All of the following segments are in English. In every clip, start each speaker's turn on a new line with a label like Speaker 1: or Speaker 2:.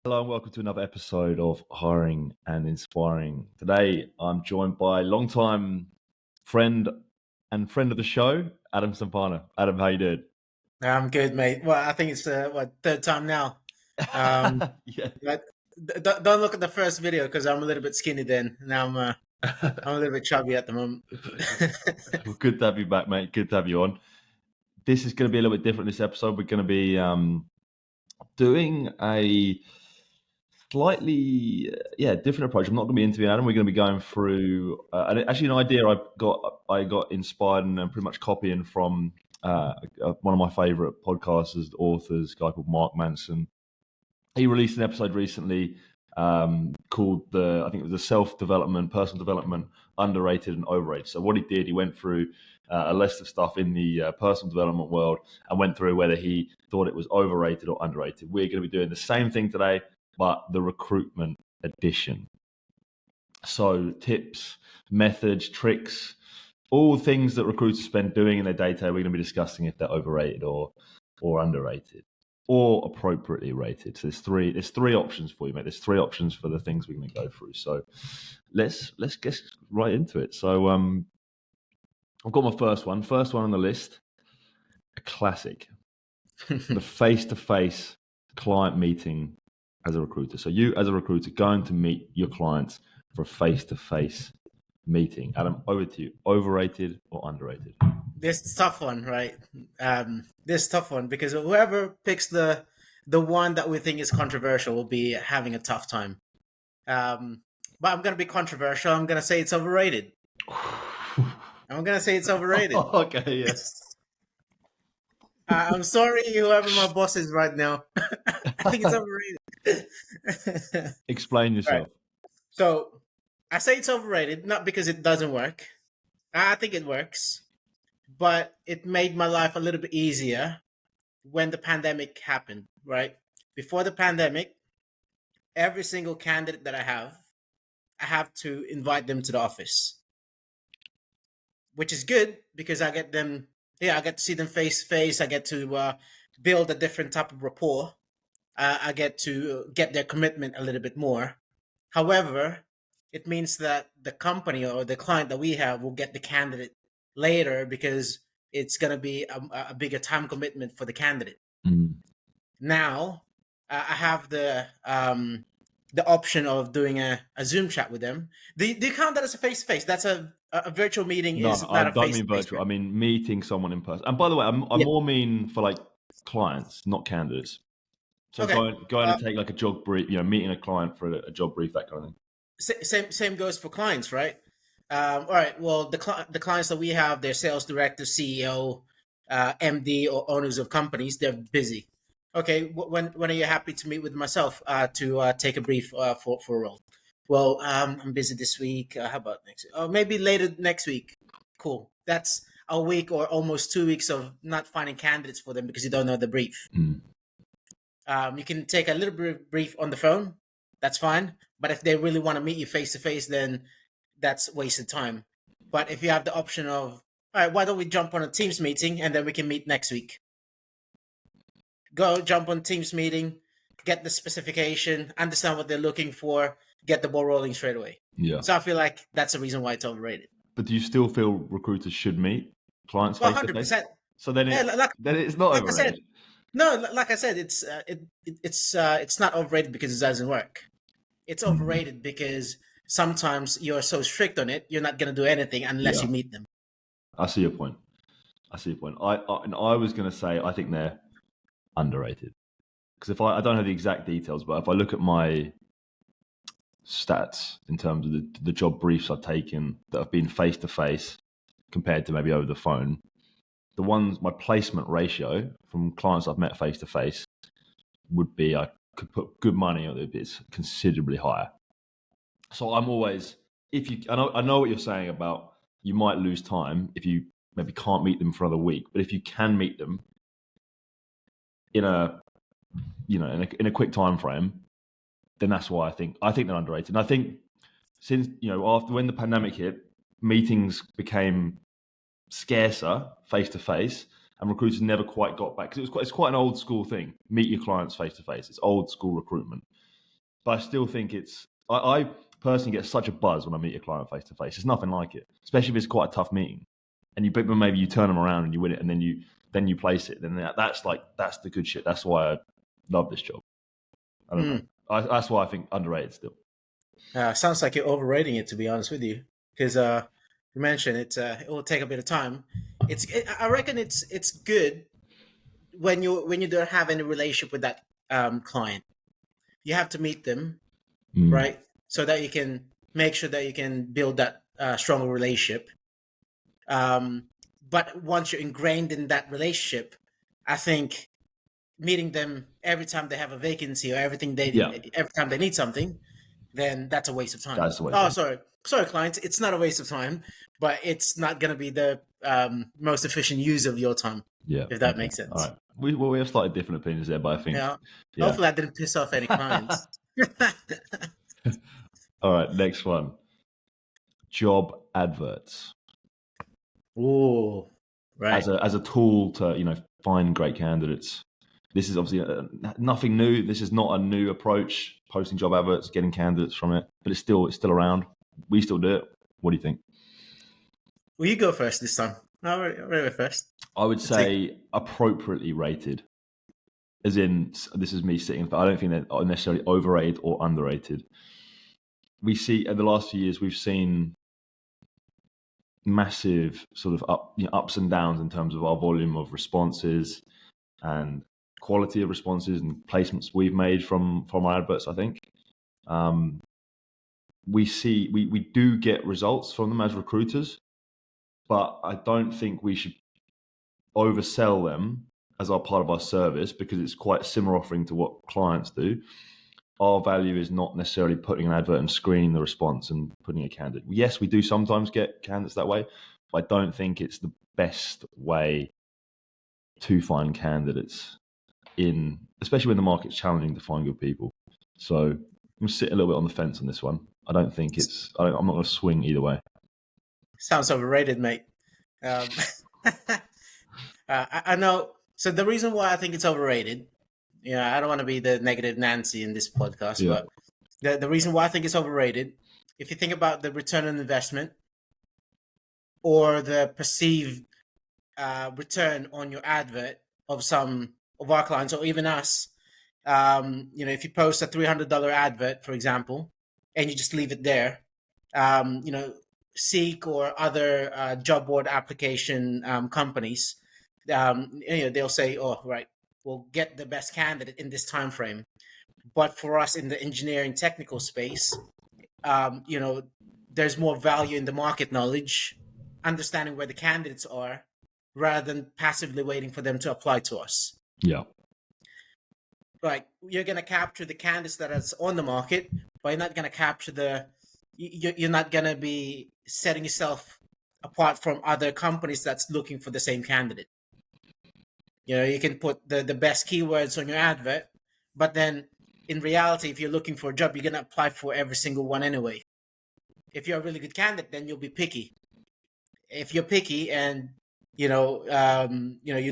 Speaker 1: Hello and welcome to another episode of Hiring and Inspiring. Today I'm joined by longtime friend and friend of the show, Adam Sampana. Adam, how you doing?
Speaker 2: I'm good, mate. Well, I think it's third time now. Um,
Speaker 1: Yeah.
Speaker 2: but don't look at the first video because I'm a little bit skinny then. Now I'm a little bit chubby at the moment.
Speaker 1: Well, good to have you back, mate. Good to have you on. This is going to be a little bit different this episode. We're going to be doing a slightly different approach. I'm not going to be interviewing Adam. We're going to be going through actually an idea I got inspired and pretty much copying from one of my favorite podcasters, authors, a guy called Mark Manson. He released an episode recently called I think it was the self-development, personal development, underrated and overrated. So what he did, he went through a list of stuff in the personal development world and went through whether he thought it was overrated or underrated. We're going to be doing the same thing today, but the recruitment edition. So tips, methods, tricks, all things that recruiters spend doing in their day-to-day, we're going to be discussing if they're overrated or underrated or appropriately rated. So there's three options for you, mate. There's three options for the things we're going to go through. So let's get right into it. So I've got my first one on the list, a classic, the face-to-face client meeting as a recruiter. So you as a recruiter going to meet your clients for a face-to-face meeting. Adam, over to you. Overrated or underrated?
Speaker 2: This is a tough one, right? This is a tough one because whoever picks the one that we think is controversial will be having a tough time. But I'm gonna be controversial. I'm gonna say it's overrated.
Speaker 1: Okay, yes.
Speaker 2: I'm sorry, whoever my boss is right now. I think it's overrated.
Speaker 1: Explain
Speaker 2: Right.
Speaker 1: yourself.
Speaker 2: So I say it's overrated, not because it doesn't work. I think it works, but it made my life a little bit easier when the pandemic happened, right? Before the pandemic, every single candidate that I have to invite them to the office, which is good because I get to see them face to face. I get to build a different type of rapport. I get to get their commitment a little bit more. However, it means that the company or the client that we have will get the candidate later because it's going to be a bigger time commitment for the candidate. Now, I have the option of doing a Zoom chat with them. Do you count that as a face to face? That's a virtual meeting.
Speaker 1: No,
Speaker 2: Is
Speaker 1: I
Speaker 2: not a
Speaker 1: don't
Speaker 2: face to
Speaker 1: mean
Speaker 2: face.
Speaker 1: virtual. I mean meeting someone in person. And by the way, I
Speaker 2: Yeah.
Speaker 1: more mean for like clients, not candidates. So
Speaker 2: Okay.
Speaker 1: going to take like a job brief, meeting a client for a job brief, that kind of thing.
Speaker 2: Same goes for clients, right? All right. Well, the clients that we have, they're sales director, CEO, MD, or owners of companies. They're busy. Okay. When are you happy to meet with myself to take a brief for a role? Well, I'm busy this week. How about next week? Oh, maybe later next week. Cool. That's a week or almost 2 weeks of not finding candidates for them because you don't know the brief. You can take a little brief on the phone. That's fine. But if they really want to meet you face to face, then that's wasted time. But if you have the option of, all right, why don't we jump on a Teams meeting and then we can meet next week? Go jump on Teams meeting, get the specification, understand what they're looking for, get the ball rolling straight away.
Speaker 1: Yeah.
Speaker 2: So I feel like that's the reason why it's overrated.
Speaker 1: But do you still feel recruiters should meet clients face to face?
Speaker 2: 100%.
Speaker 1: So then it's not
Speaker 2: Like I said,
Speaker 1: overrated.
Speaker 2: no, like I said, it's not overrated because it doesn't work. It's overrated because sometimes you're so strict on it, you're not going to do anything unless you meet them.
Speaker 1: I see your point. I was going to say I think they're underrated because if I don't have the exact details, but if I look at my stats in terms of the job briefs I've taken that have been face to face compared to maybe over the phone, my placement ratio from clients I've met face to face would be, I could put good money on it, it's considerably higher. So I'm always, I know what you're saying about you might lose time if you maybe can't meet them for another week, but if you can meet them in a quick time frame, then that's why I think they're underrated. And I think since after when the pandemic hit, meetings became scarcer face to face, and recruiters never quite got back because it's quite an old school thing. Meet your clients face to face. It's old school recruitment. but I still think it's. I personally get such a buzz when I meet a client face to face. It's nothing like it, especially if it's quite a tough meeting, and maybe you turn them around and you win it, and then you place it. Then that's the good shit. That's why I love this job. I don't know. That's why I think underrated still.
Speaker 2: Sounds like you're overrating it, to be honest with you, because you mentioned it will take a bit of time. I reckon it's good when you don't have any relationship with that client. You have to meet them, right, so that you can make sure that you can build that stronger relationship. But once you're ingrained in that relationship, I think meeting them every time they have a vacancy or every time they need something, then that's a waste of time.
Speaker 1: That's the way.
Speaker 2: Sorry, clients. It's not a waste of time, but it's not going to be the most efficient use of your time.
Speaker 1: Yeah,
Speaker 2: if that makes sense.
Speaker 1: All right. We have slightly different opinions there, but I think.
Speaker 2: Yeah. Hopefully, I didn't piss off any clients.
Speaker 1: All right, next one. Job adverts.
Speaker 2: Ooh, right.
Speaker 1: As a tool to find great candidates. This is obviously nothing new. This is not a new approach. Posting job adverts, getting candidates from it, but it's still around. We still do it. What do you think?
Speaker 2: Will you go first this time? No, I'll go first.
Speaker 1: I would say appropriately rated. As in, this is me sitting, but I don't think they're necessarily overrated or underrated. We see in the last few years, we've seen massive sort of ups and downs in terms of our volume of responses and quality of responses and placements we've made from our adverts. I think we do get results from them as recruiters, but I don't think we should oversell them as our part of our service, because it's quite a similar offering to what clients do. Our value is not necessarily putting an advert and screening the response and putting a candidate. Yes, we do sometimes get candidates that way, but I don't think it's the best way to find candidates, especially when the market's challenging to find good people. So I'm going to sit a little bit on the fence on this one. I don't think I'm not going to swing either way.
Speaker 2: Sounds overrated, mate. I know. So the reason why I think it's overrated, I don't want to be the negative Nancy in this podcast, but the reason why I think it's overrated, if you think about the return on investment or the perceived return on your advert of some of our clients or even us, if you post a $300 advert, for example, and you just leave it there, Seek or other job board application companies, they'll say, "Oh, right, we'll get the best candidate in this time frame." But for us in the engineering technical space, there's more value in the market knowledge, understanding where the candidates are, rather than passively waiting for them to apply to us.
Speaker 1: Yeah.
Speaker 2: Like, you're going to capture the candidates that are on the market, but you're not going to capture you're not going to be setting yourself apart from other companies that's looking for the same candidate. You can put the best keywords on your advert, but then in reality, if you're looking for a job, you're going to apply for every single one anyway. If you're a really good candidate, then you'll be picky. If you're picky and you're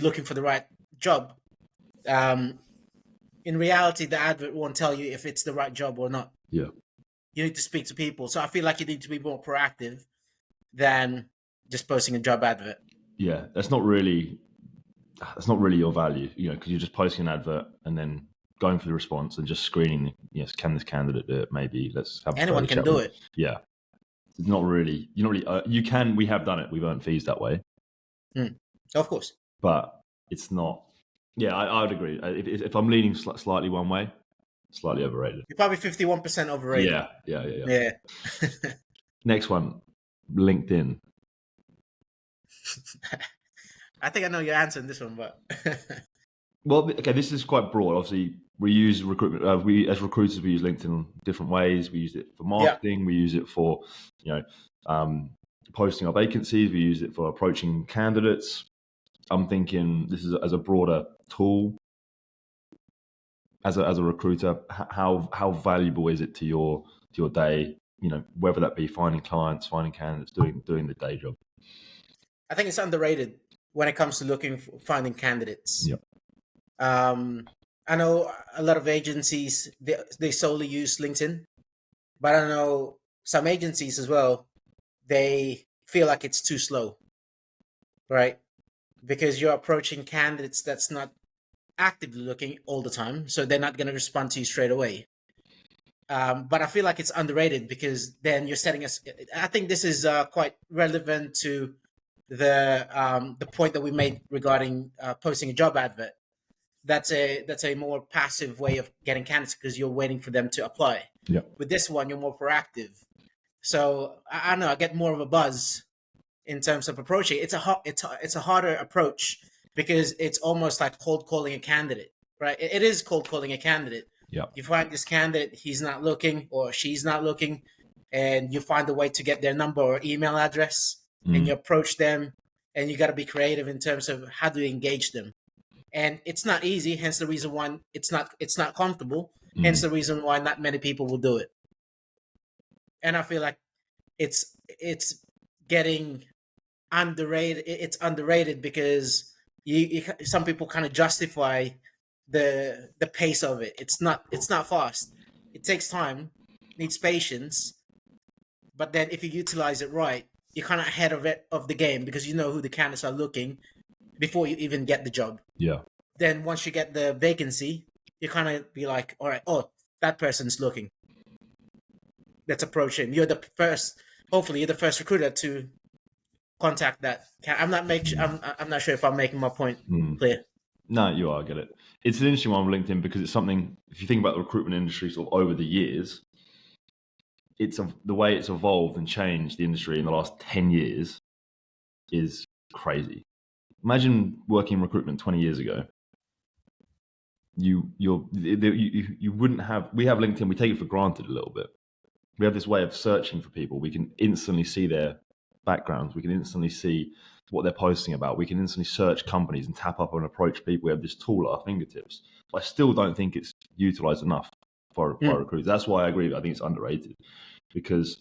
Speaker 2: looking for the right job, in reality, the advert won't tell you if it's the right job or not.
Speaker 1: Yeah.
Speaker 2: You need to speak to people. So I feel like you need to be more proactive than just posting a job advert.
Speaker 1: Yeah, that's not really your value, because you're just posting an advert and then going for the response and just screening. Yes, can this candidate do it? Maybe let's have
Speaker 2: anyone can do it.
Speaker 1: Yeah, it's not really. You can. We have done it. We've earned fees that way.
Speaker 2: Of course,
Speaker 1: but it's not. Yeah, I would agree. If I'm leaning slightly one way, slightly overrated.
Speaker 2: You're probably 51% overrated.
Speaker 1: Yeah. Next one, LinkedIn.
Speaker 2: I think I know your answer in this one, but
Speaker 1: well, okay, this is quite broad. Obviously, we use recruitment. We as recruiters, we use LinkedIn in different ways. We use it for marketing. Yeah. We use it for posting our vacancies. We use it for approaching candidates. I'm thinking this is as a broader tool. As a recruiter, how valuable is it to your day? Whether that be finding clients, finding candidates, doing the day job.
Speaker 2: I think it's underrated when it comes to finding candidates.
Speaker 1: Yep.
Speaker 2: I know a lot of agencies they solely use LinkedIn, but I know some agencies as well. They feel like it's too slow, right? Because you're approaching candidates that's not actively looking all the time, so they're not going to respond to you straight away. But I feel like it's underrated because then you're setting us. I think this is quite relevant to the point that we made regarding posting a job advert. That's a more passive way of getting candidates because you're waiting for them to apply.
Speaker 1: Yeah.
Speaker 2: With this one, you're more proactive. So I don't know. I get more of a buzz in terms of approaching. It's a harder approach because it's almost like cold calling a candidate, right? It is cold calling a candidate.
Speaker 1: Yeah.
Speaker 2: You find this candidate, he's not looking or she's not looking, and you find a way to get their number or email address, and you approach them, and you got to be creative in terms of how do you engage them. And it's not easy, hence the reason why it's not comfortable, hence the reason why not many people will do it. And I feel like it's getting underrated. It's underrated because some people kind of justify the pace of it. It's not fast. It takes time, needs patience. But then if you utilize it right, you're kind of ahead of the game because you know who the candidates are looking before you even get the job.
Speaker 1: Yeah.
Speaker 2: Then once you get the vacancy, you kind of be like, all right, oh, that person's looking. Let's approach him. Hopefully, you're the first recruiter to contact that. I'm not sure if I'm making my point clear.
Speaker 1: No, you are. I get it. It's an interesting one on LinkedIn because it's something. If you think about the recruitment industry, sort of over the years, the way it's evolved and changed the industry in the last 10 years is crazy. Imagine working in recruitment 20 years ago. You wouldn't have. We have LinkedIn. We take it for granted a little bit. We have this way of searching for people. We can instantly see their backgrounds. We can instantly see what they're posting about. We can instantly search companies and tap up and approach people. We have this tool at our fingertips. But I still don't think it's utilized enough for recruiters. That's why I agree. I think it's underrated because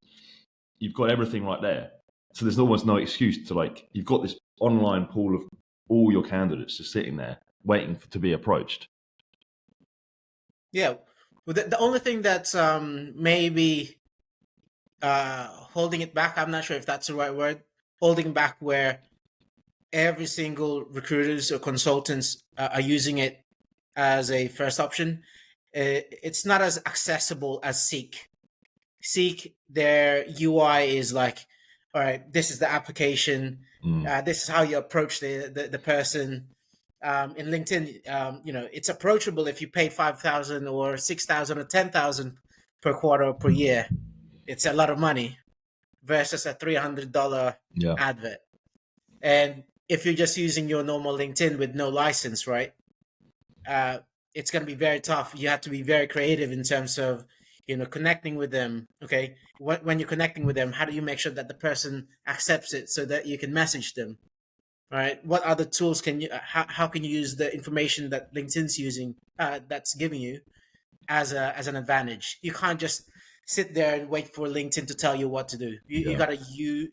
Speaker 1: you've got everything right there. So there's almost no excuse to you've got this online pool of all your candidates just sitting there waiting to be approached.
Speaker 2: Yeah. Well, the only thing that's maybe holding it back, I'm not sure if that's the right word, holding back where every single recruiters or consultants are using it as a first option. It's not as accessible as Seek. Seek, their UI is like, all right, this is the application. This is how you approach the person. In LinkedIn, it's approachable if you pay 5,000 or 6,000 or 10,000 per quarter or per year. It's a lot of money versus a $300 advert. And if you're just using your normal LinkedIn with no license, right? It's going to be very tough. You have to be very creative in terms of, connecting with them. Okay. When you're connecting with them, how do you make sure that the person accepts it so that you can message them? Right. What other tools how can you use the information that LinkedIn's using, that's giving you as an advantage? You can't just sit there and wait for LinkedIn to tell you what to do. You got to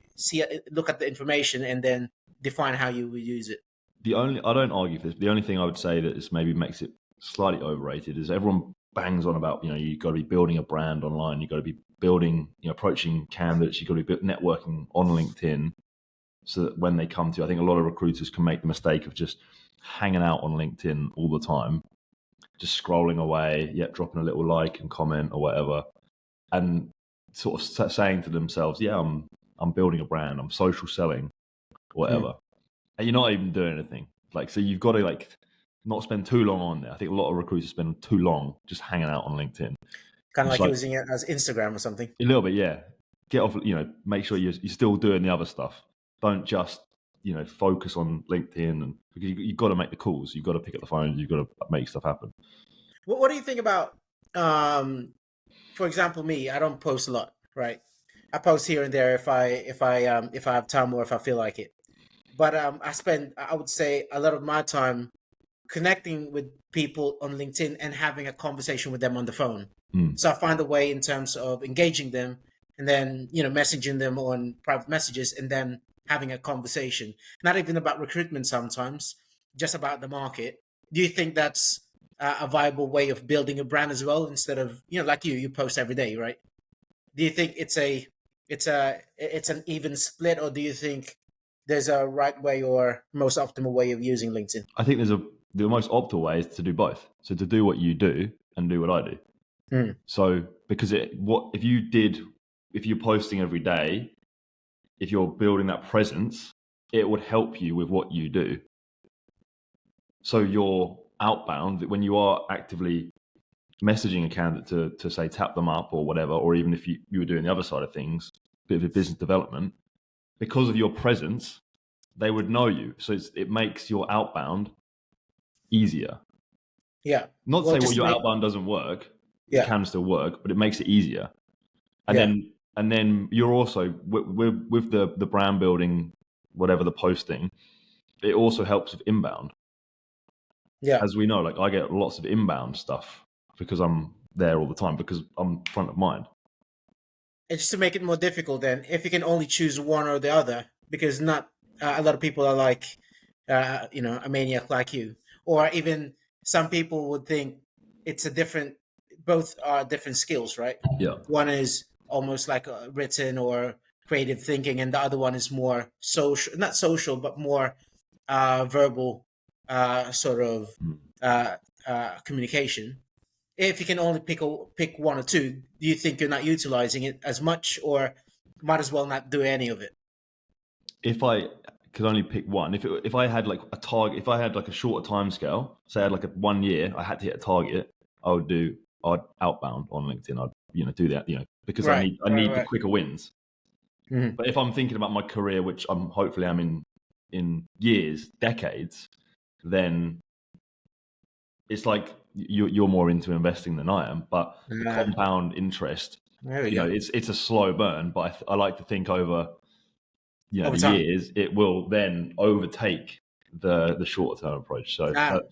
Speaker 2: look at the information and then define how you will use it.
Speaker 1: I don't argue for this. The only thing I would say that is maybe makes it slightly overrated is everyone bangs on about, you've got to be building a brand online. You've got to be building, approaching candidates. You've got to be networking on LinkedIn so that when they come to you, I think a lot of recruiters can make the mistake of just hanging out on LinkedIn all the time, just scrolling away, dropping a little like and comment or whatever, and sort of saying to themselves, I'm building a brand, I'm social selling, whatever. And you're not even doing anything. So you've got to not spend too long on there. I think a lot of recruiters spend too long just hanging out on LinkedIn.
Speaker 2: Kind of like using it as Instagram or something.
Speaker 1: A little bit, yeah. Get off, make sure you're still doing the other stuff. Don't just, focus on LinkedIn, and because you've got to make the calls. You've got to pick up the phone. You've got to make stuff happen.
Speaker 2: What do you think about, for example, me? I don't post a lot, right? I post here and there if I have time or if I feel like it. But I would say, a lot of my time connecting with people on LinkedIn and having a conversation with them on the phone. So I find a way in terms of engaging them and then, messaging them on private messages and then having a conversation. Not even about recruitment sometimes, just about the market. Do you think that's a viable way of building a brand as well, instead of, like you post every day, right? Do you think it's an even split, or do you think there's a right way or most optimal way of using LinkedIn?
Speaker 1: I think the most optimal way is to do both. So to do what you do and do what I do.
Speaker 2: Mm.
Speaker 1: So because if you're posting every day, if you're building that presence, it would help you with what you do. So you're outbound, when you are actively messaging a candidate to say tap them up or whatever, or even if you were doing the other side of things, a bit of a business development, because of your presence, they would know you. So it makes your outbound easier.
Speaker 2: Yeah.
Speaker 1: Not to say what your outbound doesn't work. It can still work, but it makes it easier. And then you're also with the brand building, whatever the posting, it also helps with inbound.
Speaker 2: Yeah.
Speaker 1: As we know, like I get lots of inbound stuff because I'm there all the time, because I'm front of mind.
Speaker 2: And just to make it more difficult, then, if you can only choose one or the other, because not a lot of people are like, a maniac like you, or even some people would think it's both are different skills, right?
Speaker 1: Yeah.
Speaker 2: One is almost like written or creative thinking, and the other one is more social, not social, but more verbal, sort of communication. If you can only pick one or two, do you think you're not utilizing it as much, or might as well not do any of it?
Speaker 1: If I could only pick one, if I had like a target, if I had like a shorter time scale, say I had like a 1 year, I had to hit a target, I'd outbound on LinkedIn. I'd do that, because I need the quicker wins.
Speaker 2: Mm-hmm.
Speaker 1: But if I'm thinking about my career, which hopefully I'm in years, decades, then it's like you're more into investing than I am. But the compound interest, it's a slow burn. But I like to think over the years, it will then overtake the short term approach. So that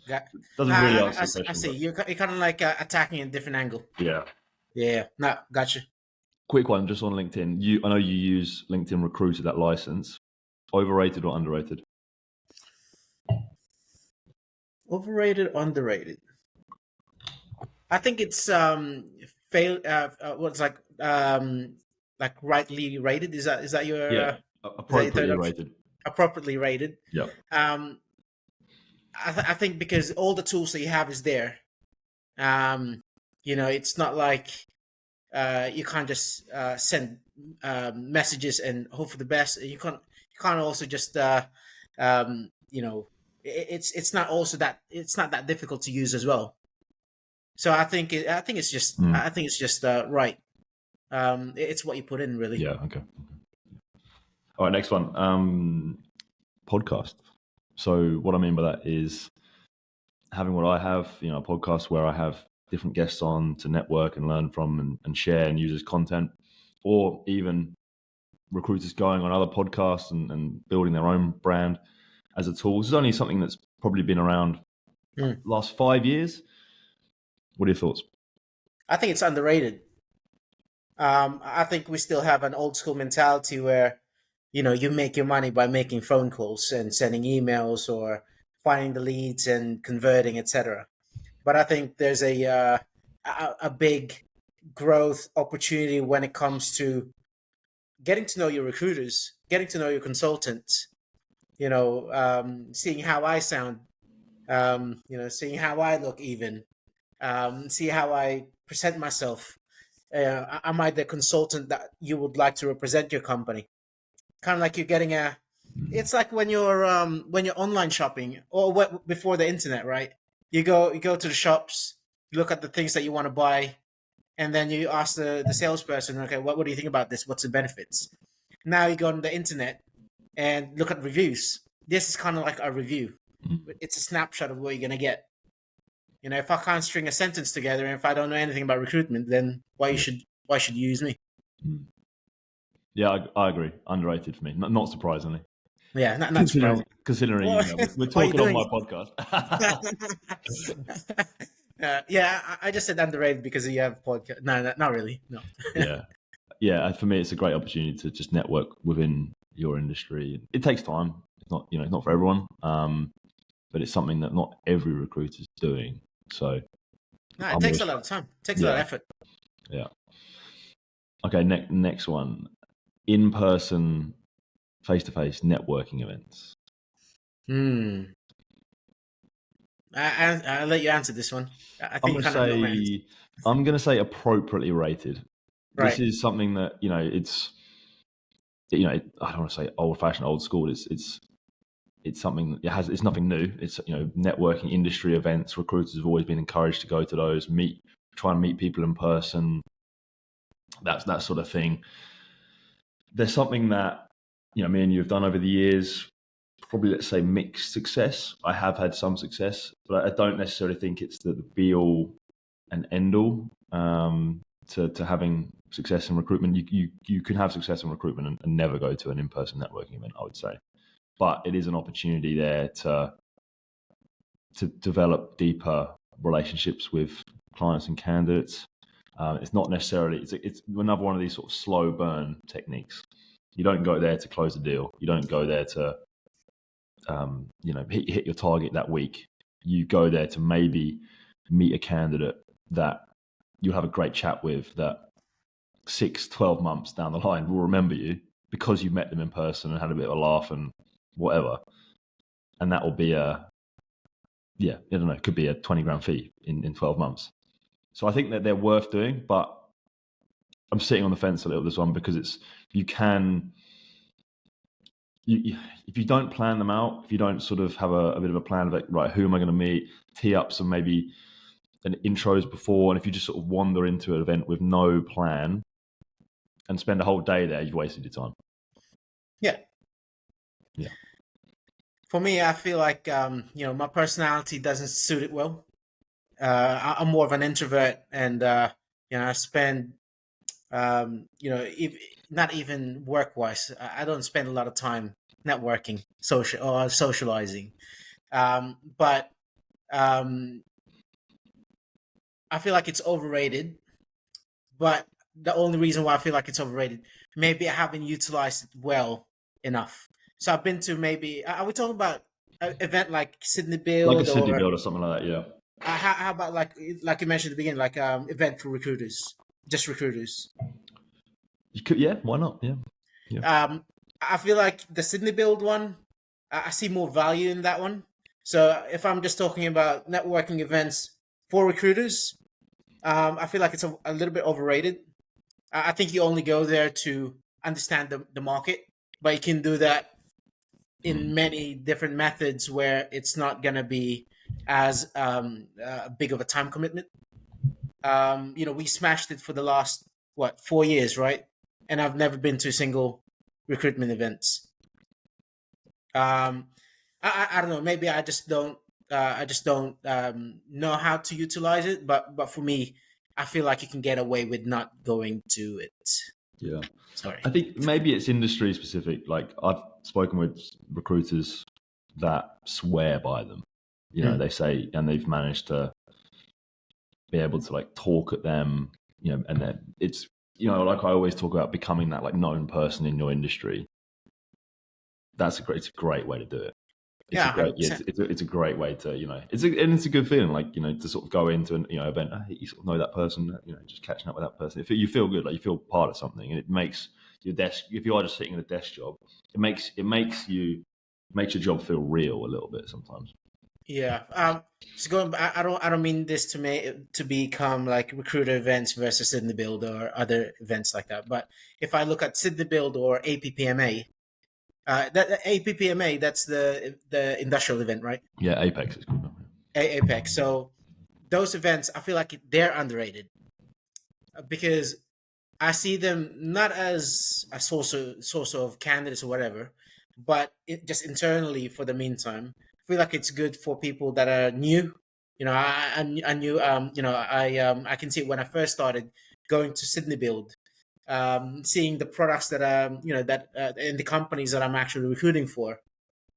Speaker 1: doesn't really answer the question.
Speaker 2: I see. You're kind of like attacking a different angle.
Speaker 1: Yeah.
Speaker 2: Yeah. No, gotcha.
Speaker 1: Quick one, just on LinkedIn. I know you use LinkedIn Recruiter, that license. Overrated or underrated?
Speaker 2: Overrated, underrated. I think it's what's like rightly rated. Is that your
Speaker 1: appropriately rated?
Speaker 2: Appropriately rated.
Speaker 1: Yeah.
Speaker 2: I think because all the tools that you have is there. It's not like you can't just send messages and hope for the best. You can't also just it's not also that it's not that difficult to use as well. So I think it's just right. It's what you put in, really.
Speaker 1: Yeah. Okay. All right. Next one. Podcast. So what I mean by that is having what I have, a podcast where I have different guests on to network and learn from and share and use as content, or even recruiters going on other podcasts and building their own brand as a tool. This is only something that's probably been around last 5 years. What are your thoughts?
Speaker 2: I think it's underrated. I think we still have an old school mentality where, you make your money by making phone calls and sending emails or finding the leads and converting, etc. But I think there's a big growth opportunity when it comes to getting to know your recruiters, getting to know your consultants, seeing how I sound, seeing how I look, even see how I present myself. Am I the consultant that you would like to represent your company? Kind of like you're getting it's like when you're online shopping or before the internet, right? You go to the shops, you look at the things that you want to buy, and then you ask the salesperson, okay, what do you think about this? What's the benefits? Now you go on the internet and look at reviews. This is kind of like a review. It's a snapshot of what you're gonna get. If I can't string a sentence together and if I don't know anything about recruitment, then why should you use me?
Speaker 1: Yeah, I agree. Underrated for me, not surprisingly.
Speaker 2: Yeah, not surprising.
Speaker 1: Considering we're talking on my podcast.
Speaker 2: I just said underrated because you have podcast. No, not really. No.
Speaker 1: Yeah. For me, it's a great opportunity to just network within your industry. It takes time. It's not, it's not for everyone. But it's something that not every recruiter is doing. So
Speaker 2: No, it
Speaker 1: I'm
Speaker 2: takes
Speaker 1: always,
Speaker 2: a lot of time. It takes a lot of effort.
Speaker 1: yeah. Okay, next one. In-person, face-to-face networking events.
Speaker 2: I'll let you answer this one. I think you kind of know my answer.
Speaker 1: I'm gonna say appropriately rated. This
Speaker 2: Right.
Speaker 1: is something that, it's, I don't want to say old-fashioned, old school. It's something that it's nothing new. It's, networking industry events. Recruiters have always been encouraged to go to those, try and meet people in person. That sort of thing. There's something that, me and you have done over the years. Probably, let's say, mixed success. I have had some success, but I don't necessarily think it's the be all and end all to having success in recruitment. You can have success in recruitment and never go to an in-person networking event, I would say. But it is an opportunity there to develop deeper relationships with clients and candidates. It's not necessarily, it's another one of these sort of slow burn techniques. You don't go there to close a deal. You don't go there to hit your target that week. You go there to maybe meet a candidate that you'll have a great chat with, that 6-12 months down the line will remember you because you met them in person and had a bit of a laugh and whatever. And that will be I don't know, it could be a 20 grand fee in 12 months. So I think that they're worth doing, but I'm sitting on the fence a little with this one because if you don't plan them out, if you don't sort of have a bit of a plan of like, right, who am I going to meet, tee up some maybe an intros before, and if you just sort of wander into an event with no plan and spend a whole day there, you've wasted your time.
Speaker 2: Yeah. For me, I feel like my personality doesn't suit it well. I'm more of an introvert, and I spend not even work wise. I don't spend a lot of time networking, socializing. But I feel like it's overrated. But the only reason why I feel like it's overrated, maybe I haven't utilized it well enough. So I've been to maybe. Are we talking about an event like Sydney
Speaker 1: Like a
Speaker 2: Build,
Speaker 1: Sydney
Speaker 2: or
Speaker 1: build or something like that, yeah.
Speaker 2: how about like you mentioned at the beginning, like event for recruiters, just recruiters?
Speaker 1: You could, yeah, why not? Yeah.
Speaker 2: I feel like the Sydney Build one, I see more value in that one. So if I'm just talking about networking events for recruiters, I feel like it's a little bit overrated. I think you only go there to understand the market, but you can do that in many different methods where it's not going to be as big of a time commitment. We smashed it for the last 4 years, right? And I've never been to a single recruitment events. I don't know. Maybe I just don't know how to utilize it. But for me, I feel like you can get away with not going to it.
Speaker 1: Yeah.
Speaker 2: Sorry.
Speaker 1: I think maybe it's industry specific. Like I've spoken with recruiters that swear by them. They say, and they've managed to be able to like talk at them, and then it's, like I always talk about becoming that like known person in your industry. It's a great way to do it. It's
Speaker 2: Yeah,
Speaker 1: a great,
Speaker 2: 100%.
Speaker 1: it's a great way to, it's a good feeling, like, to sort of go into an, event, you sort of know that person, just catching up with that person. If you feel good, like you feel part of something, and it makes your desk, if you are just sitting in a desk job, it makes your job feel real a little bit sometimes.
Speaker 2: Yeah. So going, I don't mean this to become like recruiter events versus Sydney Build or other events like that. But if I look at Sydney Build or APPMA, that APPMA, that's the industrial event, right?
Speaker 1: Yeah, Apex is good.
Speaker 2: Apex. So those events, I feel like they're underrated because I see them not as a source of candidates or whatever, but just internally for the meantime. I feel like it's good for people that are new. I knew I can see when I first started going to Sydney Build, seeing the products that that in the companies that I'm actually recruiting for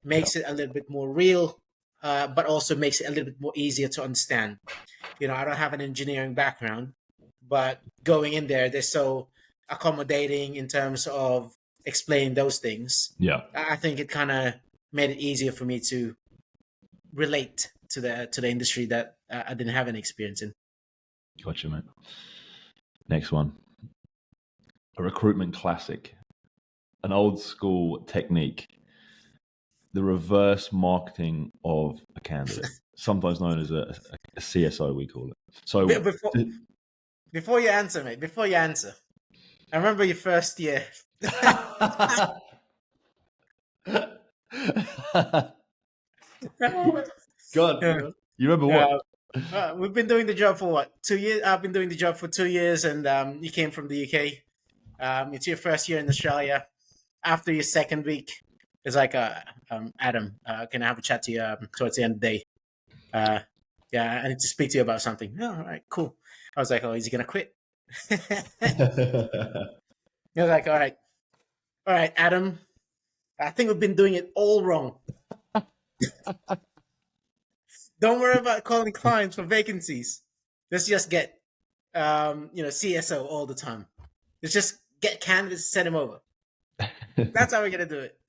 Speaker 1: Yeah.
Speaker 2: makes it a little bit more real, but also makes it a little bit more easier to understand. I don't have an engineering background, but going in there, they're so accommodating in terms of explaining those things.
Speaker 1: Yeah.
Speaker 2: I think it kind of made it easier for me to relate to the industry that I didn't have any experience in.
Speaker 1: Gotcha, mate. Next one. A recruitment classic. An old school technique. The reverse marketing of a candidate. Sometimes known as a CSO, we call it. So
Speaker 2: before you answer, mate, I remember your first year.
Speaker 1: God, you remember what?
Speaker 2: We've been doing the job for what, 2 years? I've been doing the job for 2 years, and you came from the UK. It's your first year in Australia. After your second week, it's like, Adam, can I have a chat to you towards the end of the day? Yeah, I need to speak to you about something. Oh, all right, cool. I was like, oh, is he gonna quit? I was like, all right, Adam. I think we've been doing it all wrong. Don't worry about calling clients for vacancies. Let's just get, CSO all the time. Let's just get candidates, send them over. That's how we're gonna do it.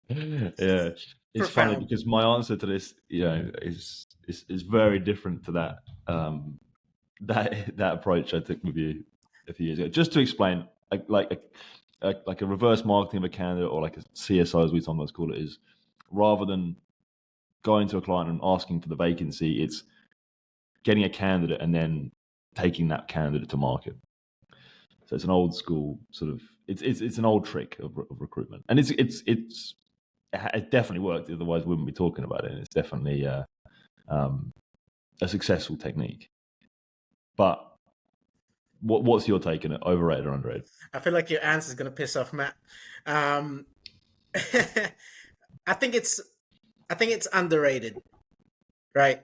Speaker 1: Yeah, it's funny because my answer to this, is very different to that that approach I took with you a few years ago. Just to explain, like a reverse marketing of a candidate, or like a CSO as we sometimes call it, is rather than going to a client and asking for the vacancy, it's getting a candidate and then taking that candidate to market. So it's an old school sort of it's an old trick of recruitment, and it definitely worked. Otherwise, we wouldn't be talking about it. And it's definitely a successful technique. But what's your take on it? Overrated or underrated?
Speaker 2: I feel like your answer is going to piss off Matt. I think it's underrated, right?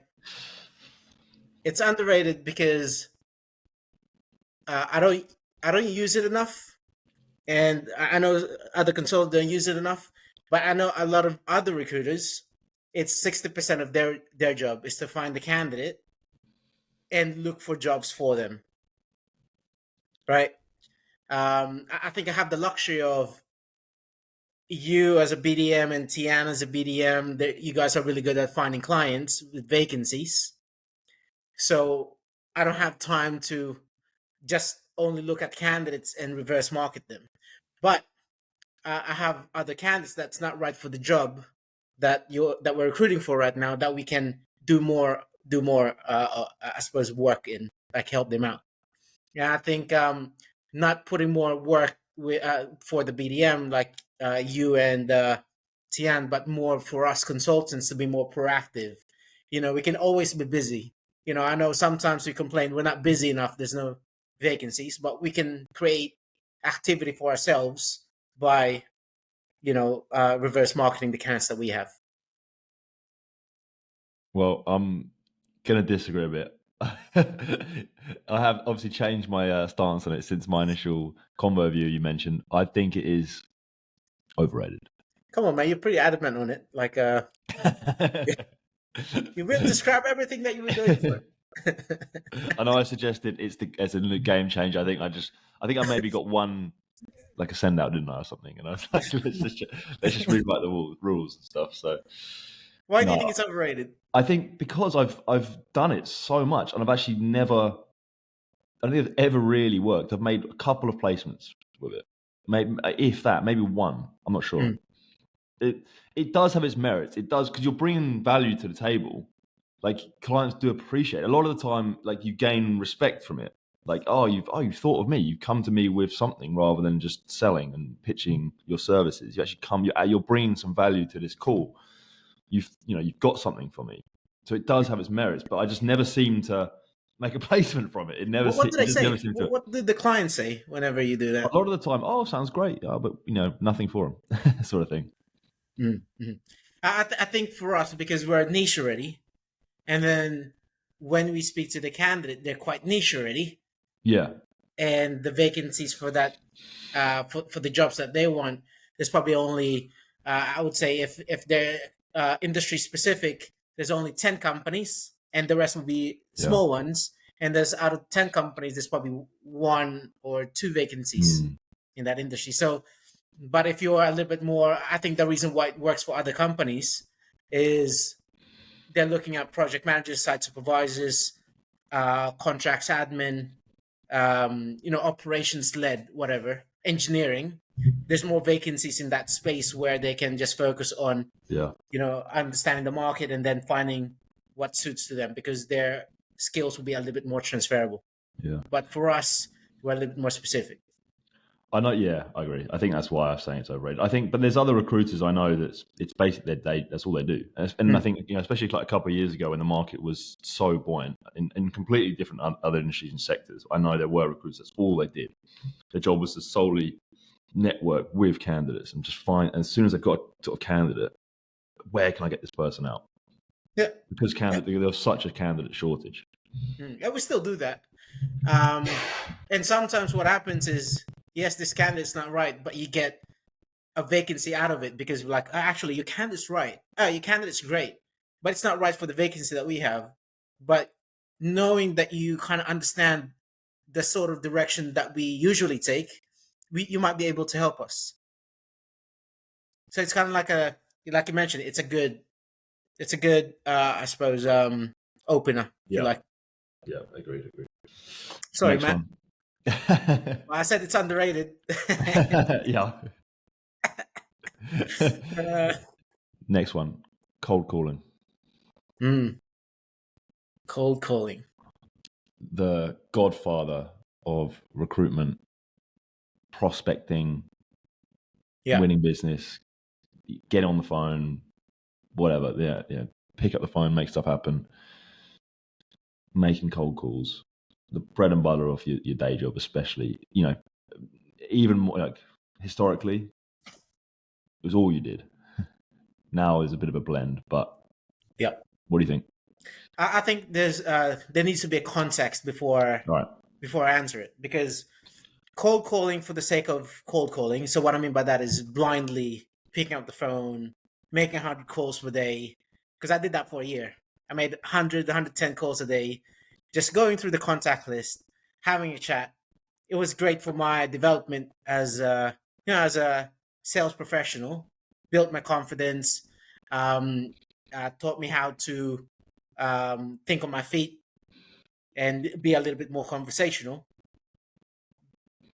Speaker 2: It's underrated because I don't use it enough, and I know other consultants don't use it enough. But I know a lot of other recruiters, it's 60% of their job is to find the candidate and look for jobs for them, right? I think I have the luxury of you as a BDM and Tian as a BDM. That you guys are really good at finding clients with vacancies. So I don't have time to just only look at candidates and reverse market them. But I have other candidates that's not right for the job that we're recruiting for right now, that we can do more I suppose work in, like help them out. Yeah, I think not putting more work for the BDM like you and Tian, but more for us consultants to be more proactive. We can always be busy. I know sometimes we complain we're not busy enough, there's no vacancies, but we can create activity for ourselves by reverse marketing the candidates that we have.
Speaker 1: Well, I'm gonna disagree a bit. I have obviously changed my stance on it since my initial convo view you mentioned. I think it is overrated.
Speaker 2: Come on, man, you're pretty adamant on it. Like you will describe everything that you were doing for it.
Speaker 1: I know I suggested it's a game changer. I think I maybe got one, like a send out, didn't I, or something? And I was like, let's just rewrite the rules and stuff. So
Speaker 2: why do you think it's overrated?
Speaker 1: I think because I've done it so much, and I don't think it's ever really worked. I've made a couple of placements with it, maybe one. I'm not sure. It does have its merits. It does, because you're bringing value to the table. Like, clients do appreciate it. A lot of the time, like, you gain respect from it. Like, you've thought of me. You've come to me with something rather than just selling and pitching your services. You actually you're bringing some value to this call. You've got something for me. So it does have its merits, but I just never seem to make a placement from it. It never.
Speaker 2: What did they say? What did the client say whenever you do that?
Speaker 1: A lot of the time, sounds great, but nothing for them, sort of thing.
Speaker 2: Mm-hmm. I think for us, because we're niche already, and then when we speak to the candidate, they're quite niche already.
Speaker 1: Yeah.
Speaker 2: And the vacancies for that, for the jobs that they want, there's probably only, I would say, if they're industry specific, there's only 10 companies, and the rest will be small ones. And there's, out of 10 companies, there's probably 1 or 2 vacancies in that industry. So, but if you're a little bit more, I think the reason why it works for other companies is they're looking at project managers, site supervisors, contracts admin, operations led, whatever, engineering. There's more vacancies in that space where they can just focus on,
Speaker 1: Yeah.
Speaker 2: understanding the market and then finding what suits to them, because their skills will be a little bit more transferable.
Speaker 1: Yeah.
Speaker 2: But for us, we're a little bit more specific.
Speaker 1: I know. Yeah, I agree. I think that's why I'm saying it's overrated. I think, but there's other recruiters I know it's basically that's all they do. And I think, especially like a couple of years ago when the market was so buoyant in completely different other industries and sectors, I know there were recruiters. That's all they did. Their job was to solely network with candidates and just find. And as soon as they've got a sort of candidate, where can I get this person out?
Speaker 2: Yeah,
Speaker 1: Because there's such a candidate shortage.
Speaker 2: yeah, we still do that. And sometimes what happens is, yes, this candidate's not right, but you get a vacancy out of it because, like, actually, your candidate's right. Your candidate's great, but it's not right for the vacancy that we have. But knowing that you kind of understand the sort of direction that we usually take, you might be able to help us. So it's kind of like you mentioned, it's a good, I suppose, opener, if you like.
Speaker 1: Yeah, agreed.
Speaker 2: Sorry,
Speaker 1: Next
Speaker 2: Matt.
Speaker 1: one.
Speaker 2: Well, I said it's underrated.
Speaker 1: Yeah. Next one. Cold calling.
Speaker 2: Cold calling.
Speaker 1: The godfather of recruitment, prospecting, winning business, get on the phone, whatever. Yeah. Pick up the phone, make stuff happen. Making cold calls. The bread and butter of your day job, especially, even more like historically, it was all you did. Now is a bit of a blend, but
Speaker 2: yeah.
Speaker 1: What do you think?
Speaker 2: I think there needs to be a context before I answer it, because cold calling for the sake of cold calling. So what I mean by that is blindly picking up the phone, making 100 calls per day, because I did that for a year. I made 100, 110 calls a day, just going through the contact list, having a chat. It was great for my development as a sales professional. Built my confidence, taught me how to think on my feet and be a little bit more conversational.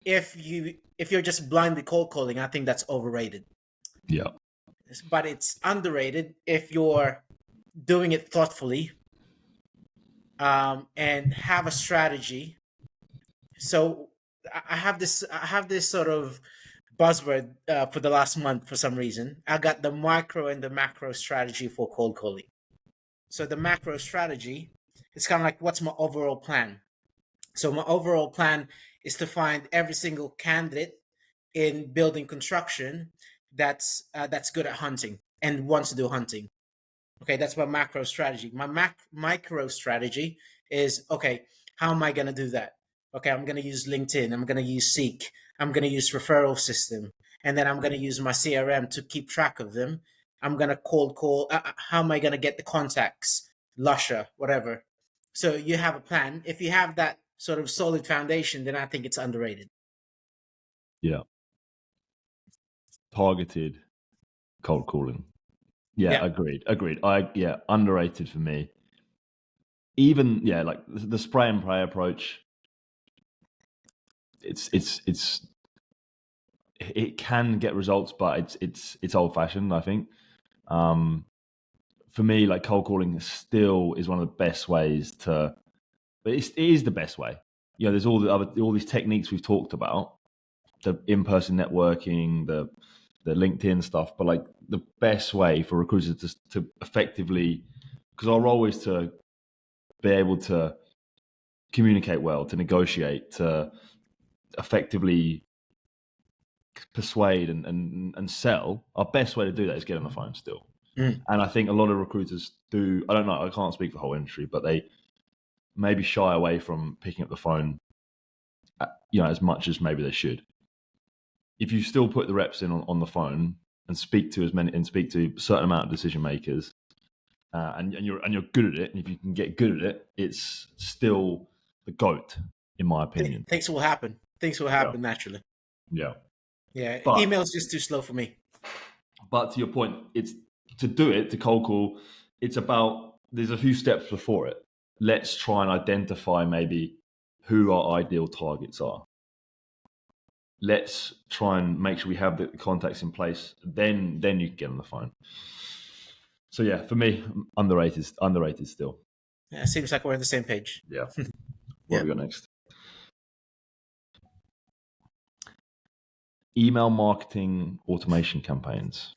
Speaker 2: If you're just blindly cold calling, I think that's overrated.
Speaker 1: Yeah.
Speaker 2: But it's underrated if you're doing it thoughtfully, and have a strategy. So I have this sort of buzzword for the last month for some reason. I got the micro and the macro strategy for cold calling. So the macro strategy, it's kind of like, what's my overall plan? So my overall plan is to find every single candidate in building construction that's good at hunting and wants to do hunting. Okay, that's my macro strategy. My micro strategy is, okay, how am I going to do that? Okay, I'm going to use LinkedIn. I'm going to use Seek. I'm going to use referral system. And then I'm going to use my CRM to keep track of them. I'm going to cold call. How am I going to get the contacts? Lusher, whatever. So you have a plan. If you have that sort of solid foundation, then I think it's underrated.
Speaker 1: Yeah. Targeted cold calling. Yeah. Agreed. Underrated for me. Even like the spray and pray approach. It can get results, but it's old fashioned, I think. For me, like, cold calling still is one of the best ways to. But it is the best way. There's all these techniques we've talked about, the in-person networking, the LinkedIn stuff, but like the best way for recruiters to effectively, because our role is to be able to communicate well, to negotiate, to effectively persuade and sell. Our best way to do that is get on the phone still. And I think a lot of recruiters do. I don't know. I can't speak for the whole industry, but they maybe shy away from picking up the phone, as much as maybe they should. If you still put the reps in on the phone and speak to a certain amount of decision makers, and you're good at it, and if you can get good at it, it's still the GOAT, in my opinion.
Speaker 2: Things will happen. Things will happen naturally.
Speaker 1: Yeah.
Speaker 2: But email's just too slow for me.
Speaker 1: But to your point, it's to do it, to cold call, it's about there's a few steps before it. Let's try and identify maybe who our ideal targets are. Let's try and make sure we have the contacts in place. Then you can get on the phone. So yeah, for me, underrated still.
Speaker 2: Yeah, seems like we're on the same page.
Speaker 1: Yeah. What
Speaker 2: Yeah.
Speaker 1: have we got next? Email marketing automation campaigns.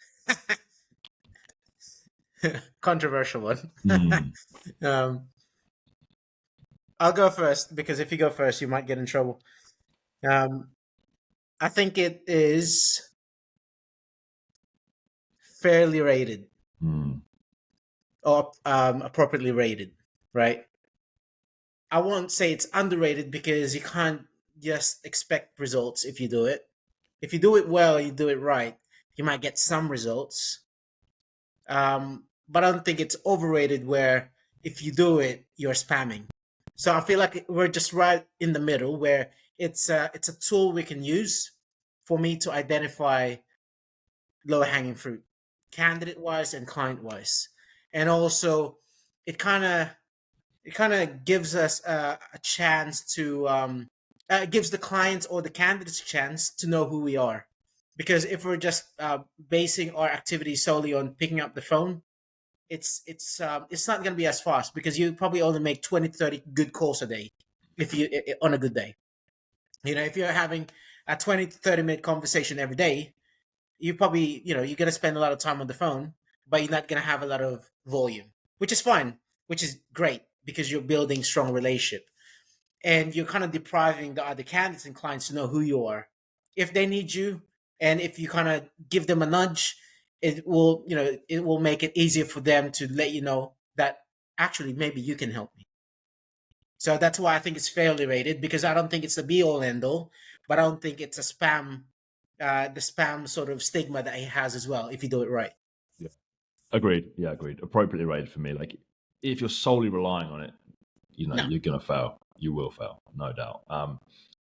Speaker 2: Controversial one.
Speaker 1: Mm.
Speaker 2: I'll go first because if you go first, you might get in trouble. I think it is fairly rated or appropriately rated, right? I won't say it's underrated because you can't just expect results if you do it. If you do it well, you do it right, you might get some results. But I don't think it's overrated where if you do it, you're spamming. So I feel like we're just right in the middle where it's a tool we can use for me to identify low hanging fruit, candidate wise and client wise, and also it kind of gives us a chance to gives the clients or the candidates a chance to know who we are. Because if we're just basing our activity solely on picking up the phone, it's not going to be as fast because you probably only make 20 to 30 good calls a day if you on a good day. You know, if you're having a 20 to 30 minute conversation every day, you probably, you're going to spend a lot of time on the phone, but you're not going to have a lot of volume, which is fine, which is great because you're building strong relationship and you're kind of depriving the other candidates and clients to know who you are. If they need you and if you kind of give them a nudge, it will, it will make it easier for them to let you know that actually maybe you can help me. So that's why I think it's fairly rated because I don't think it's the be all end all, but I don't think it's a spam, the spam sort of stigma that he has as well if you do it right.
Speaker 1: Yeah. Agreed. Yeah, agreed. Appropriately rated for me. Like if you're solely relying on it,
Speaker 2: No.
Speaker 1: you're gonna fail. You will fail, no doubt.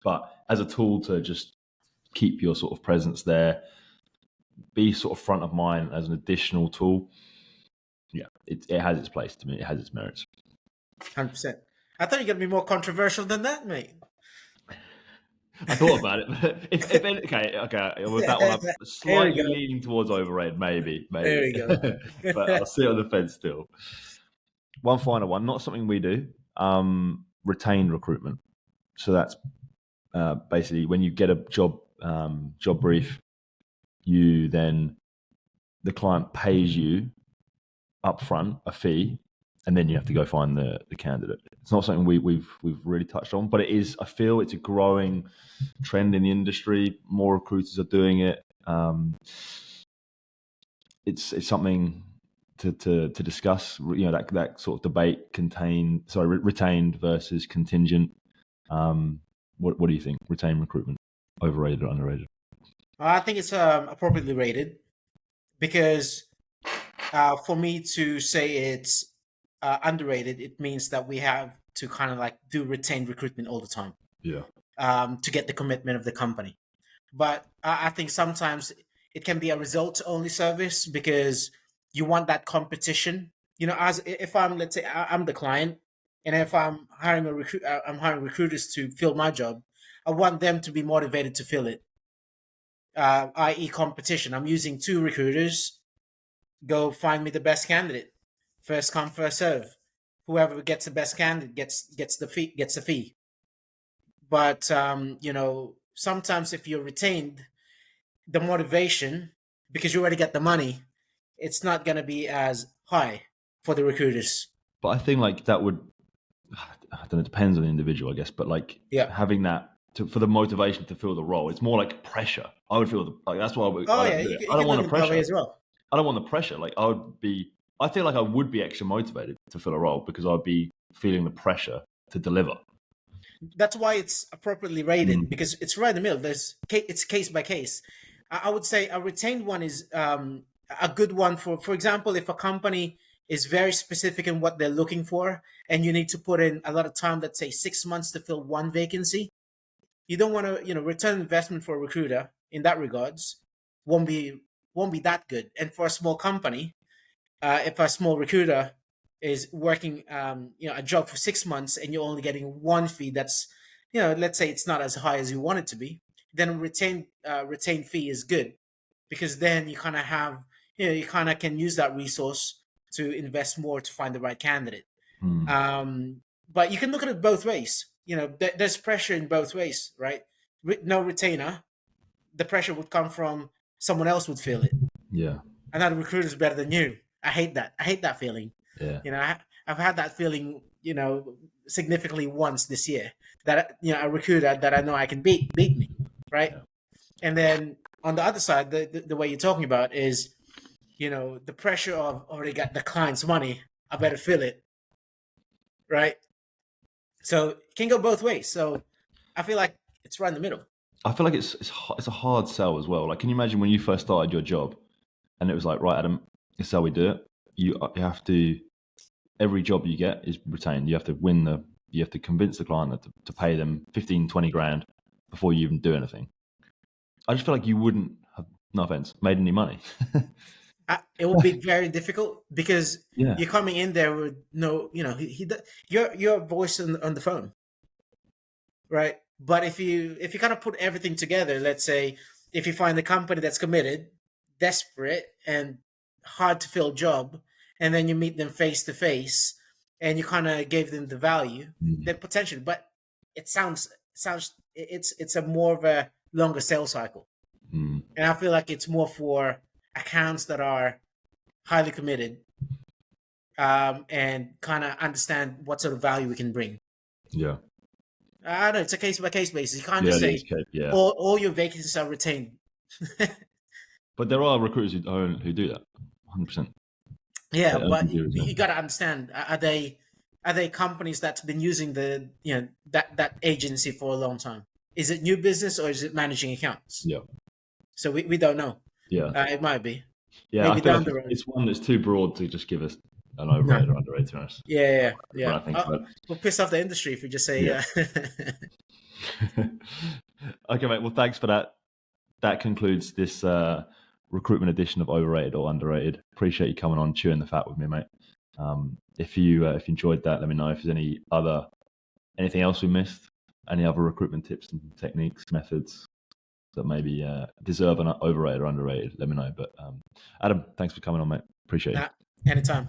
Speaker 1: But as a tool to just keep your sort of presence there, be sort of front of mind as an additional tool. Yeah, it has its place to me. It has its merits.
Speaker 2: 100%. I thought you were going to be more controversial than that, mate.
Speaker 1: I thought about it. Okay. With that one, I'm
Speaker 2: Here we
Speaker 1: slightly
Speaker 2: go.
Speaker 1: leaning towards overrated, maybe.
Speaker 2: There we go.
Speaker 1: But I'll sit on the fence still. One final one, not something we do. Retained recruitment. So that's basically when you get a job brief, the client pays you upfront a fee, and then you have to go find the candidate. It's not something we've really touched on, but it is. I feel it's a growing trend in the industry. More recruiters are doing it. It's something to discuss. That sort of debate retained versus contingent. What do you think? Retained recruitment, overrated or underrated?
Speaker 2: I think it's appropriately rated because for me to say it's underrated, it means that we have to kind of like do retained recruitment all the time.
Speaker 1: Yeah.
Speaker 2: To get the commitment of the company. But I think sometimes it can be a results only service because you want that competition. As if I'm, let's say, I'm the client, and if I'm hiring I'm hiring recruiters to fill my job. I want them to be motivated to fill it. I.e., competition. I'm using two recruiters. Go find me the best candidate. First come, first serve. Whoever gets the best candidate gets the fee. Gets the fee. But sometimes if you're retained, the motivation, because you already get the money, it's not going to be as high for the recruiters.
Speaker 1: But I think like that would, I don't know, it depends on the individual, I guess. But like having that for the motivation to fill the role, it's more like pressure. I would feel that's why I don't want the pressure
Speaker 2: as well.
Speaker 1: I don't want the pressure. Like I feel like I would be extra motivated to fill a role because I'd be feeling the pressure to deliver.
Speaker 2: That's why it's appropriately rated because it's right in the middle. It's case by case. I would say a retained one is a good one for example, if a company is very specific in what they're looking for, and you need to put in a lot of time, let's say 6 months to fill one vacancy. You don't want to, return investment for a recruiter in that regards won't be that good. And for a small company, if a small recruiter is working a job for 6 months and you're only getting one fee that's, let's say it's not as high as you want it to be, then retained fee is good, because then you kind of have, you kind of can use that resource to invest more to find the right candidate. But you can look at it both ways. There's pressure in both ways, right? No retainer, the pressure would come from someone else would feel it.
Speaker 1: Yeah.
Speaker 2: Another recruiter's better than you. I hate that. I hate that feeling.
Speaker 1: Yeah.
Speaker 2: I've had that feeling, significantly once this year, that, a recruiter that I know I can beat me, right?
Speaker 1: Yeah.
Speaker 2: And then on the other side, the way you're talking about is, the pressure of, they got the client's money, I better fill it, right? So it can go both ways. So I feel like it's right in the middle.
Speaker 1: I feel like it's a hard sell as well. Like, can you imagine when you first started your job, and it was like, right, Adam, this is how we do it. You have to, every job you get is retained. You have to you have to convince the client to pay them 15, 20 grand before you even do anything. I just feel like you wouldn't have, no offense, made any money.
Speaker 2: It would be very difficult, because
Speaker 1: Yeah.
Speaker 2: you're coming in there with no, your voice on the phone, right? But if you kind of put everything together, let's say if you find a company that's committed, desperate, and hard to fill job, and then you meet them face to face, and you kind of gave them the value, then potentially. But it sounds it's a more of a longer sales cycle, and I feel like it's more for accounts that are highly committed, and kind of understand what sort of value we can bring.
Speaker 1: Yeah.
Speaker 2: I know it's a case by case basis. You can't just say all your vacancies are retained.
Speaker 1: But there are recruiters who do that, 100%.
Speaker 2: Yeah, but you got to understand: are they companies that's been using that agency for a long time? Is it new business, or is it managing accounts?
Speaker 1: Yeah.
Speaker 2: So we don't know.
Speaker 1: Yeah.
Speaker 2: It might be.
Speaker 1: Yeah, I feel like it's one that's too broad to just give us an overrated or underrated, to be honest.
Speaker 2: Yeah.
Speaker 1: I think,
Speaker 2: we'll piss off the industry if we just say
Speaker 1: yeah. Okay, mate. Well, thanks for that. That concludes this recruitment edition of Overrated or Underrated. Appreciate you coming on, chewing the fat with me, mate. If you enjoyed that, let me know. If there's anything else we missed, any other recruitment tips and techniques, methods that maybe deserve an overrated or underrated, let me know. But Adam, thanks for coming on, mate. Appreciate it.
Speaker 2: Anytime.